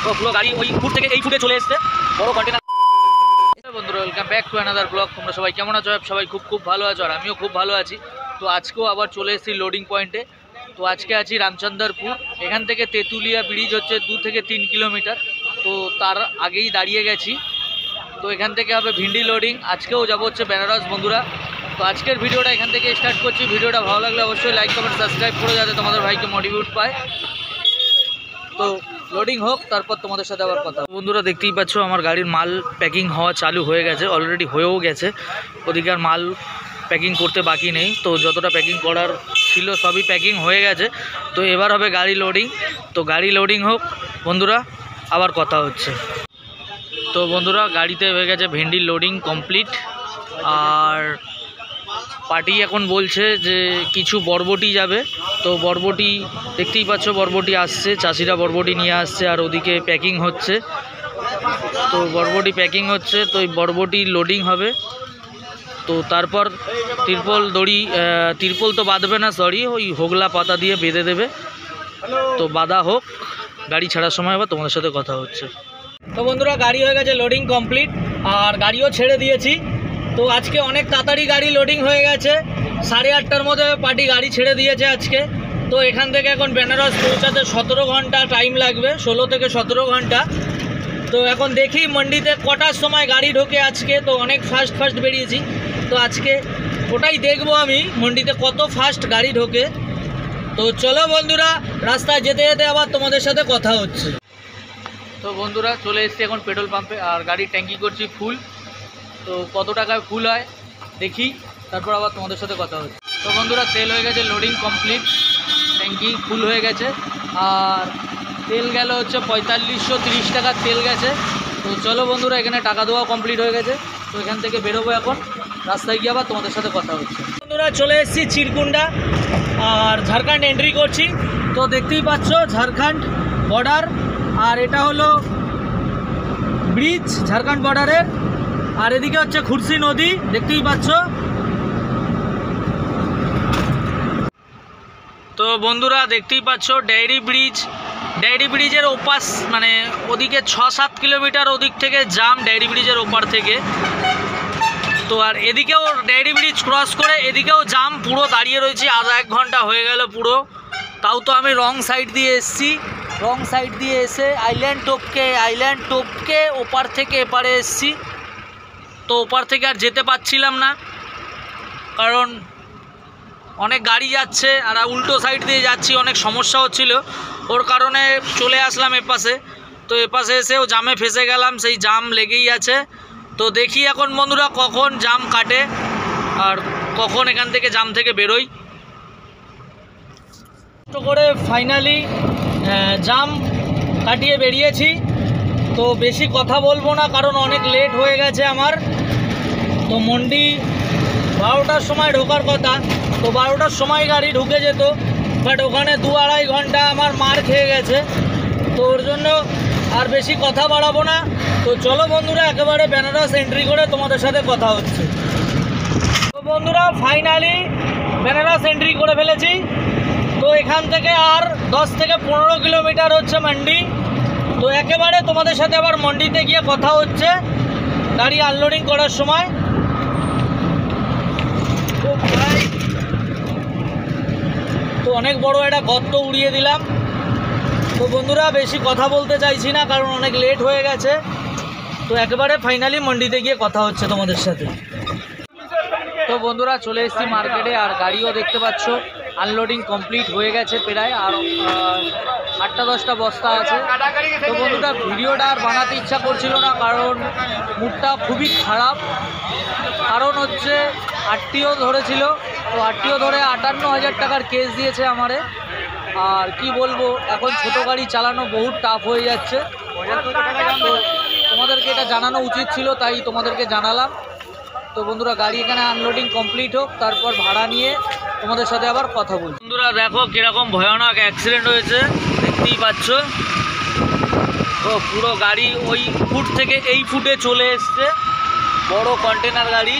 তো পুরো গাড়ি ওই ফুট থেকে এই ফুটে চলে এসছে বড় কন্টেনার। বন্ধুরা welcome back to another blog. তোমরা সবাই কেমন আছো? সবাই খুব ভালো আছো আর আমিও খুব ভালো আছি। তো আজকেও আবার চলে এসেছি লোডিং পয়েন্টে। তো আজকে আছি রামচন্দ্রপুর। এখান থেকে তেঁতুলিয়া ব্রিজ হচ্ছে 2 থেকে 3 কিলোমিটার। তো তার আগেই দাঁড়িয়ে গেছি। তো এখান থেকে হবে ভিন্ডি লোডিং। আজকেও যাবো হচ্ছে বেনারস বন্ধুরা। তো আজকের ভিডিওটা এখান থেকে স্টার্ট করছি। ভিডিওটা ভালো লাগলে অবশ্যই লাইক কমেন্ট সাবস্ক্রাইব করে যাতে তোমাদের ভাইকে মোটিভেট পায়। তো লোডিং হোক, তারপর তোমাদের সাথে আবার কথা। বন্ধুরা দেখতেই পাচ্ছ আমার গাড়ির মাল প্যাকিং হওয়া চালু হয়ে গেছে, অলরেডি হয়েও গেছে। ওদিকে আর মাল প্যাকিং করতে বাকি নেই। তো যতটা প্যাকিং করার ছিল সবই প্যাকিং হয়ে গেছে। তো এবার হবে গাড়ি লোডিং। তো গাড়ি লোডিং হোক বন্ধুরা, আবার কথা হচ্ছে। তো বন্ধুরা গাড়িতে হয়ে গেছে ভেন্ডির লোডিং কমপ্লিট। আর পার্টি এখন বলছে যে কিছু বরবটি যাবে। তো বরবটি দেখতেই পাচ্ছ, বরবটি আসছে, চাষিরা বরবটি নিয়ে আসছে আর ওদিকে প্যাকিং হচ্ছে। তো বরবটি প্যাকিং হচ্ছে, তো এই বরবটি লোডিং হবে। তো তারপর তিরপল তো বাঁধবে না, সরি, ওই হোগলা পাতা দিয়ে বেঁধে দেবে। তো বাঁধা হোক, গাড়ি ছাড়ার সময় আবার তোমাদের সাথে কথা হচ্ছে। তো বন্ধুরা গাড়ি হয়ে গেছে লোডিং কমপ্লিট আর গাড়িও ছেড়ে দিয়েছি। তো আজকে অনেক তাড়াতাড়ি গাড়ি লোডিং হয়ে গেছে। 8:30টার মধ্যে পার্টি গাড়ি ছেড়ে দিয়েছে আজকে। তো এখান থেকে এখন বেনারস পৌঁছাতে 17 ঘন্টা টাইম লাগবে, 16 থেকে 17 ঘন্টা। তো এখন দেখি মন্ডিতে কটার সময় গাড়ি ঢোকে আজকে। তো অনেক ফাস্ট বেরিয়েছি। তো আজকে ওটাই দেখবো আমি, মন্ডিতে কত ফাস্ট গাড়ি ঢোকে। তো চলো বন্ধুরা, রাস্তায় যেতে যেতে আবার তোমাদের সাথে কথা হচ্ছে। তো বন্ধুরা চলে এসেছি এখন পেট্রোল পাম্পে আর গাড়ি ট্যাঙ্কি করছি ফুল। তো কত টাকায় ফুল হয় দেখি, তারপর আবার তোমাদের সাথে কথা হচ্ছে। তো বন্ধুরা তেল হয়ে গেছে, লোডিং কমপ্লিট, ট্যাঙ্কি ফুল হয়ে গেছে। আর তেল গেল হচ্ছে 4530 টাকার তেল গেছে। তো চলো বন্ধুরা, এখানে টাকা দেওয়া কমপ্লিট হয়ে গেছে। তো এখান থেকে বেরোবো এখন, রাস্তায় গিয়ে আবার তোমাদের সাথে কথা হচ্ছে। বন্ধুরা চলে এসেছি চিরকুন্ডা আর ঝাড়খণ্ড এন্ট্রি করছি। তো দেখতেই পাচ্ছ ঝাড়খণ্ড বর্ডার, আর এটা হলো ব্রিজ ঝাড়খণ্ড বর্ডারের। আর এদিকে হচ্ছে খুরসি নদী, দেখতেই পাচ্ছ। তো বন্ধুরা দেখতেই পাচ্ছ ডায়েরি ব্রিজের ওপাশ, মানে ওদিকে 6-7 কিলোমিটার ওদিক থেকে জাম ডায়েরি ব্রিজের ওপার থেকে। তো আর এদিকেও ডায়েরি ব্রিজ ক্রস করে এদিকেও জাম, পুরো দাঁড়িয়ে রয়েছি, আধা 1 ঘন্টা হয়ে গেল পুরো। তাও তো আমি রং সাইড দিয়ে এসেছি, রং সাইড দিয়ে এসে আইল্যান্ড টপকে ওপার থেকে এপারে এসেছি। তো ওপার থেকে আর যেতে পারছিলাম না, কারণ অনেক গাড়ি যাচ্ছে আর উল্টো সাইড দিয়ে যাচ্ছি, অনেক সমস্যা হচ্ছিল। ওর কারণে চলে আসলাম এপাশে। তো এপাশে এসেও জামে ফেসে গেলাম, সেই জাম লেগেই আছে। তো দেখি এখন বন্ধুরা কখন জাম কাটে আর কখন এখান থেকে জাম থেকে বেরোই। তো করে ফাইনালি জাম কাটিয়ে বেরিয়েছি। তো বেশি কথা বলবো না, কারণ অনেক লেট হয়ে গেছে আমার। তো মন্ডি 12টার সময় ঢোকার কথা, তো 12টার সময় গাড়ি ঢুকে যেত, বাট ওখানে 2-2.5 ঘন্টা আমার মার খেয়ে গেছে। তো ওর জন্য আর বেশি কথা বাড়াবো না। তো চলো বন্ধুরা একেবারে বেনারস এন্ট্রি করে তোমাদের সাথে কথা হচ্ছে। তো বন্ধুরা ফাইনালি বেনারস এন্ট্রি করে ফেলেছি। তো এখান থেকে আর 10 থেকে 15 কিলোমিটার হচ্ছে মন্ডি। তো একেবারে তোমাদের সাথে আবার মন্ডিতে গিয়ে কথা হচ্ছে গাড়ি আনলোডিং করার সময়। তো অনেক বড় একটা গর্ত উড়িয়ে দিলাম। তো বন্ধুরা বেশি কথা বলতে চাইছি না, কারণ অনেক লেট হয়ে গেছে। তো একেবারে ফাইনালি মন্ডিতে গিয়ে কথা হচ্ছে তোমাদের সাথে। তো বন্ধুরা চলে এসেছি মার্কেটে আর গাড়িও দেখতে পাচ্ছ আনলোডিং কমপ্লিট হয়ে গেছে প্রায়, আর 8-10টা বস্তা আছে। তো বন্ধুরা ভিডিওটা আর বানাতে ইচ্ছা করছিল না, কারণ মুডটা খুবই খারাপ। কারণ হচ্ছে আরটিও ধরেছিল, তো আরটিও ধরে 58,000 টাকার কেস দিয়েছে আমারে। আর কি বলবো, এখন ছোট গাড়ি চালানো বহুত টাফ হয়ে যাচ্ছে। তো তোমাদেরকে এটা জানানো উচিত ছিল, তাই তোমাদেরকে জানালাম। তো বন্ধুরা গাড়ি এখানে আনলোডিং কমপ্লিট হোক, তারপর ভাড়া নিয়ে তোমাদের সাথে আবার কথা বলছি। বন্ধুরা দেখো কিরকম ভয়ানক অ্যাক্সিডেন্ট হয়েছে, দেখতেই পাচ্ছ। তো পুরো গাড়ি ওই ফুট থেকে এই ফুটে চলে এসছে, বড় কন্টেনার গাড়ি।